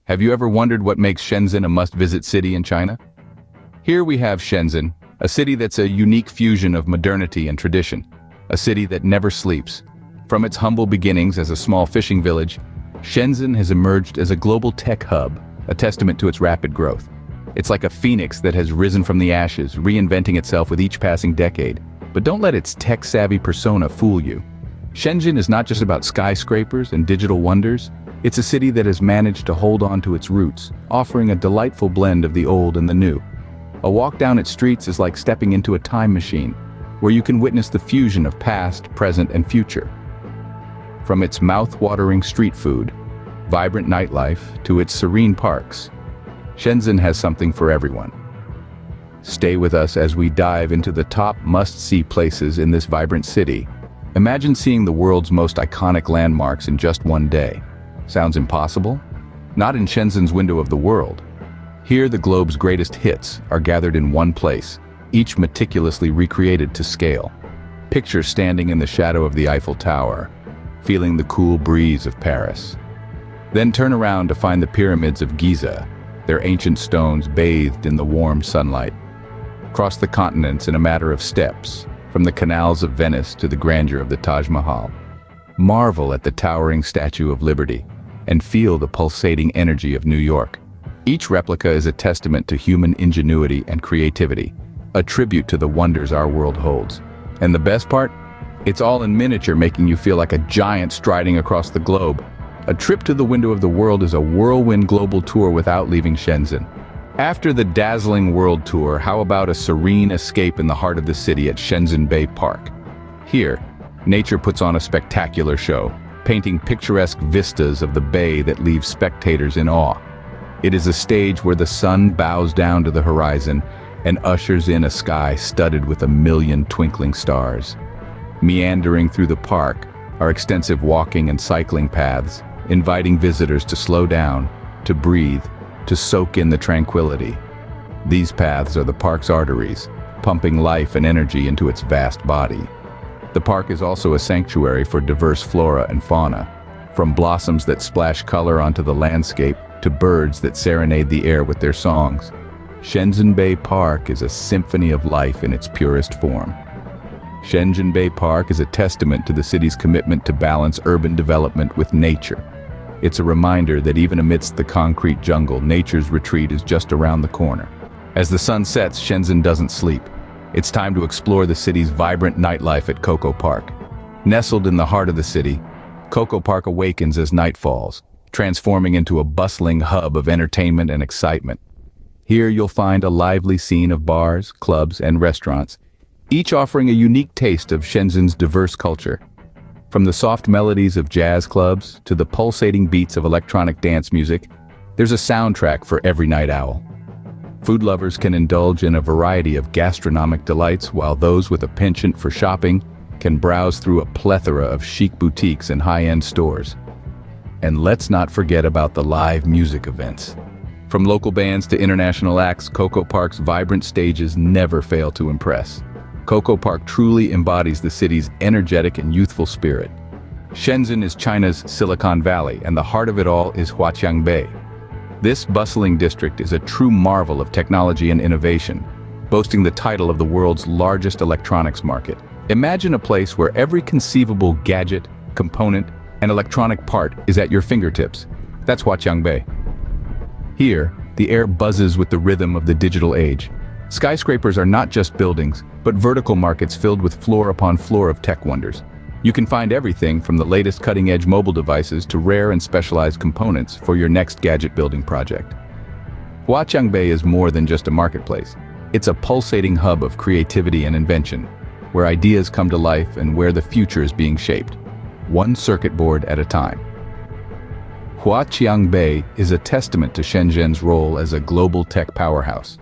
Have you ever wondered what makes Shenzhen a must-visit city in China? Here we have Shenzhen, a city that's a unique fusion of modernity and tradition, a city that never sleeps. From its humble beginnings as a small fishing village, Shenzhen has emerged as a global tech hub, a testament to its rapid growth. It's like a phoenix that has risen from the ashes, reinventing itself with each passing decade. But don't let its tech-savvy persona fool you. Shenzhen is not just about skyscrapers and digital wonders. It's a city that has managed to hold on to its roots, offering a delightful blend of the old and the new. A walk down its streets is like stepping into a time machine, where you can witness the fusion of past, present, and future. From its mouth-watering street food, vibrant nightlife, to its serene parks, Shenzhen has something for everyone. Stay with us as we dive into the top must-see places in this vibrant city. Imagine seeing the world's most iconic landmarks in just one day. Sounds impossible? Not in Shenzhen's window of the world. Here, the globe's greatest hits are gathered in one place, each meticulously recreated to scale. Picture standing in the shadow of the Eiffel Tower, feeling the cool breeze of Paris. Then turn around to find the pyramids of Giza, their ancient stones bathed in the warm sunlight. Cross the continents in a matter of steps, from the canals of Venice to the grandeur of the Taj Mahal. Marvel at the towering Statue of Liberty, and feel the pulsating energy of New York. Each replica is a testament to human ingenuity and creativity, a tribute to the wonders our world holds. And the best part? It's all in miniature, making you feel like a giant striding across the globe. A trip to the window of the world is a whirlwind global tour without leaving Shenzhen. After the dazzling world tour, how about a serene escape in the heart of the city at Shenzen Bay Park? Here, nature puts on a spectacular show, painting picturesque vistas of the bay that leave spectators in awe. It is a stage where the sun bows down to the horizon and ushers in a sky studded with a million twinkling stars. Meandering through the park are extensive walking and cycling paths, inviting visitors to slow down, to breathe, to soak in the tranquility. These paths are the park's arteries, pumping life and energy into its vast body. The park is also a sanctuary for diverse flora and fauna, from blossoms that splash color onto the landscape to birds that serenade the air with their songs. Shenzen Bay Park is a symphony of life in its purest form. Shenzen Bay Park is a testament to the city's commitment to balance urban development with nature. It's a reminder that even amidst the concrete jungle, nature's retreat is just around the corner. As the sun sets, Shenzhen doesn't sleep. It's time to explore the city's vibrant nightlife at Coco Park. Nestled in the heart of the city, Coco Park awakens as night falls, transforming into a bustling hub of entertainment and excitement. Here you'll find a lively scene of bars, clubs, and restaurants, each offering a unique taste of Shenzhen's diverse culture. From the soft melodies of jazz clubs to the pulsating beats of electronic dance music, there's a soundtrack for every night owl. Food lovers can indulge in a variety of gastronomic delights, while those with a penchant for shopping can browse through a plethora of chic boutiques and high-end stores. And let's not forget about the live music events. From local bands to international acts, Coco Park's vibrant stages never fail to impress. Coco Park truly embodies the city's energetic and youthful spirit. Shenzhen is China's Silicon Valley, and the heart of it all is Huaqiangbei. This bustling district is a true marvel of technology and innovation, boasting the title of the world's largest electronics market. Imagine a place where every conceivable gadget, component, and electronic part is at your fingertips. That's Huaqiangbei. Here, the air buzzes with the rhythm of the digital age. Skyscrapers are not just buildings, but vertical markets filled with floor upon floor of tech wonders. You can find everything from the latest cutting-edge mobile devices to rare and specialized components for your next gadget-building project. Huaqiangbei is more than just a marketplace. It's a pulsating hub of creativity and invention, where ideas come to life and where the future is being shaped, one circuit board at a time. Huaqiangbei is a testament to Shenzhen's role as a global tech powerhouse.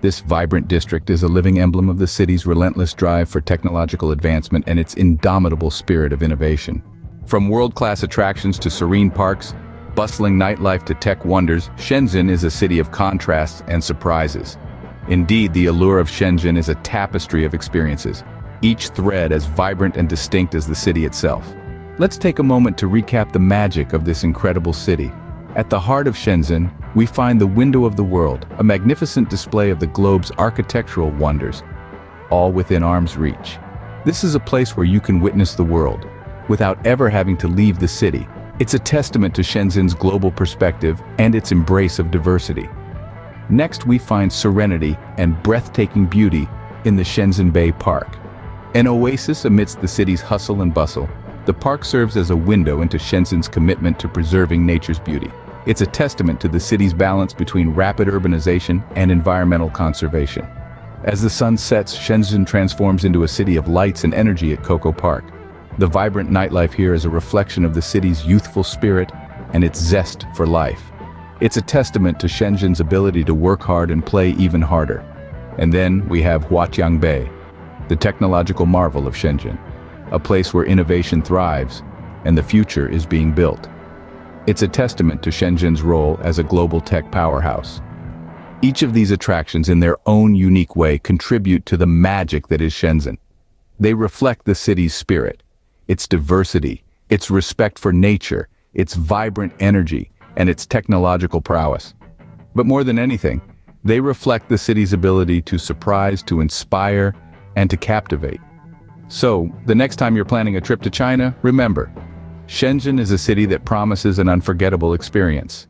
This vibrant district is a living emblem of the city's relentless drive for technological advancement and its indomitable spirit of innovation. From world-class attractions to serene parks, bustling nightlife to tech wonders, Shenzhen is a city of contrasts and surprises. Indeed, the allure of Shenzhen is a tapestry of experiences, each thread as vibrant and distinct as the city itself. Let's take a moment to recap the magic of this incredible city. At the heart of Shenzhen, we find the window of the world, a magnificent display of the globe's architectural wonders, all within arm's reach. This is a place where you can witness the world, without ever having to leave the city. It's a testament to Shenzhen's global perspective and its embrace of diversity. Next, we find serenity and breathtaking beauty in the Shenzen Bay Park. An oasis amidst the city's hustle and bustle, the park serves as a window into Shenzhen's commitment to preserving nature's beauty. It's a testament to the city's balance between rapid urbanization and environmental conservation. As the sun sets, Shenzhen transforms into a city of lights and energy at Coco Park. The vibrant nightlife here is a reflection of the city's youthful spirit and its zest for life. It's a testament to Shenzhen's ability to work hard and play even harder. And then we have Bay, the technological marvel of Shenzhen, a place where innovation thrives and the future is being built. It's a testament to Shenzhen's role as a global tech powerhouse. Each of these attractions in their own unique way contribute to the magic that is Shenzhen. They reflect the city's spirit, its diversity, its respect for nature, its vibrant energy, and its technological prowess. But more than anything, they reflect the city's ability to surprise, to inspire, and to captivate. So, the next time you're planning a trip to China, remember, Shenzhen is a city that promises an unforgettable experience.